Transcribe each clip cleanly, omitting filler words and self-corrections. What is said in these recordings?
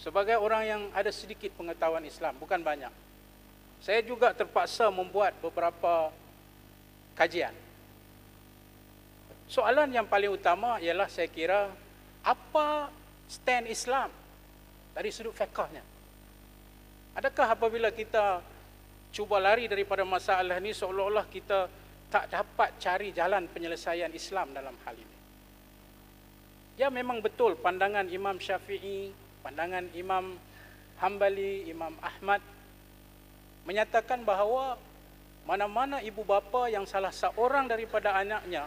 sebagai orang yang ada sedikit pengetahuan Islam, bukan banyak, saya juga terpaksa membuat beberapa kajian. Soalan yang paling utama ialah saya kira, apa stand Islam dari sudut fiqhnya? Adakah apabila kita cuba lari daripada masalah ini, seolah-olah kita tak dapat cari jalan penyelesaian Islam dalam hal ini? Ya, memang betul pandangan Imam Syafi'i, pandangan Imam Hambali, Imam Ahmad menyatakan bahawa mana-mana ibu bapa yang salah seorang daripada anaknya,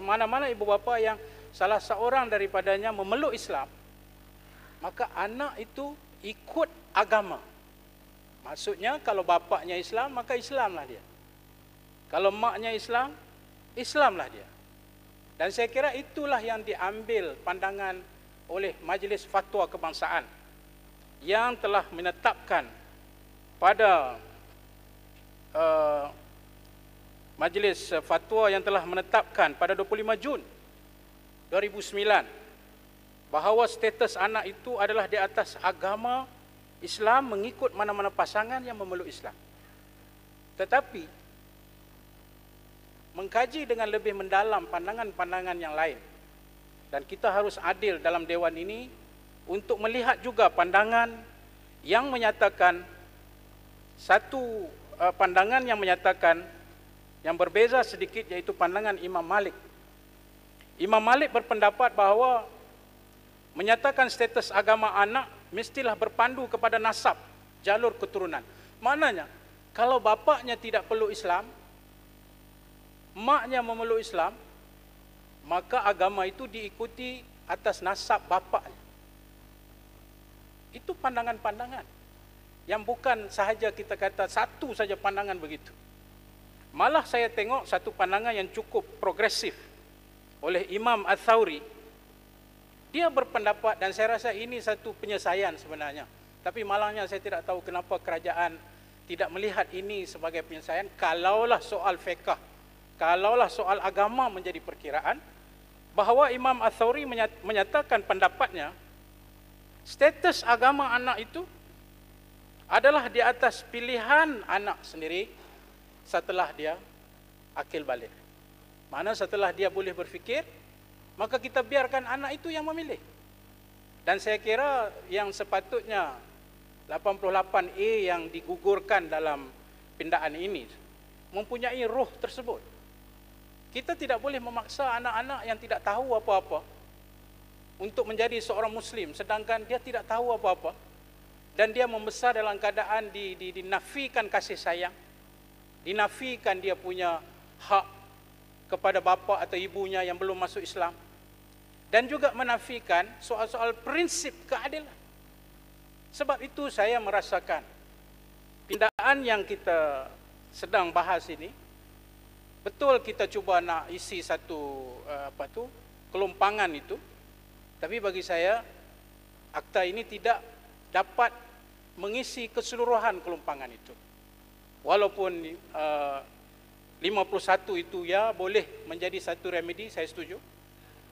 mana-mana ibu bapa yang salah seorang daripadanya memeluk Islam, maka anak itu ikut agama. Maksudnya kalau bapaknya Islam, maka Islamlah dia. Kalau maknya Islam, Islamlah dia. Dan saya kira itulah yang diambil pandangan oleh Majlis Fatwa Kebangsaan yang telah menetapkan pada Majlis Fatwa yang telah menetapkan pada 25 Jun 2009 bahawa status anak itu adalah di atas agama Islam mengikut mana-mana pasangan yang memeluk Islam. Tetapi mengkaji dengan lebih mendalam pandangan-pandangan yang lain, dan kita harus adil dalam dewan ini untuk melihat juga pandangan yang menyatakan satu pandangan yang menyatakan yang berbeza sedikit, yaitu pandangan Imam Malik. Imam Malik berpendapat bahawa menyatakan status agama anak mestilah berpandu kepada nasab, jalur keturunan. Maknanya kalau bapaknya tidak peluk Islam, maknya memeluk Islam, maka agama itu diikuti atas nasab bapaknya. Itu pandangan-pandangan yang bukan sahaja kita kata satu saja pandangan begitu. Malah saya tengok satu pandangan yang cukup progresif oleh Imam Ats-Tsauri. Dia berpendapat, dan saya rasa ini satu penyelesaian sebenarnya, tapi malangnya saya tidak tahu kenapa kerajaan tidak melihat ini sebagai penyelesaian. Kalaulah soal fiqh, kalaulah soal agama menjadi perkiraan, bahawa Imam Ats-Tsauri menyatakan pendapatnya, status agama anak itu adalah di atas pilihan anak sendiri setelah dia akil balik. Mana setelah dia boleh berfikir, maka kita biarkan anak itu yang memilih. Dan saya kira yang sepatutnya 88A yang digugurkan dalam pindaan ini mempunyai roh tersebut. Kita tidak boleh memaksa anak-anak yang tidak tahu apa-apa untuk menjadi seorang Muslim, sedangkan dia tidak tahu apa-apa, dan dia membesar dalam keadaan dinafikan kasih sayang, dinafikan dia punya hak kepada bapa atau ibunya yang belum masuk Islam, dan juga menafikan soal-soal prinsip keadilan. Sebab itu saya merasakan pindaan yang kita sedang bahas ini, betul kita cuba nak isi satu kelompangan itu, tapi bagi saya akta ini tidak dapat mengisi keseluruhan kelompangan itu. Walaupun 51 itu ya boleh menjadi satu remedi, saya setuju.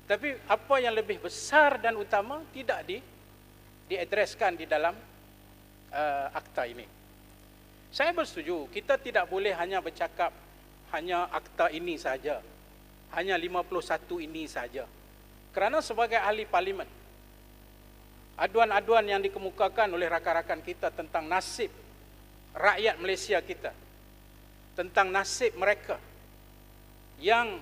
Tapi apa yang lebih besar dan utama tidak diadreskan di dalam akta ini. Saya bersetuju, kita tidak boleh hanya bercakap hanya akta ini saja, hanya 51 ini saja. Kerana sebagai ahli parlimen, aduan-aduan yang dikemukakan oleh rakan-rakan kita tentang nasib rakyat Malaysia kita, tentang nasib mereka yang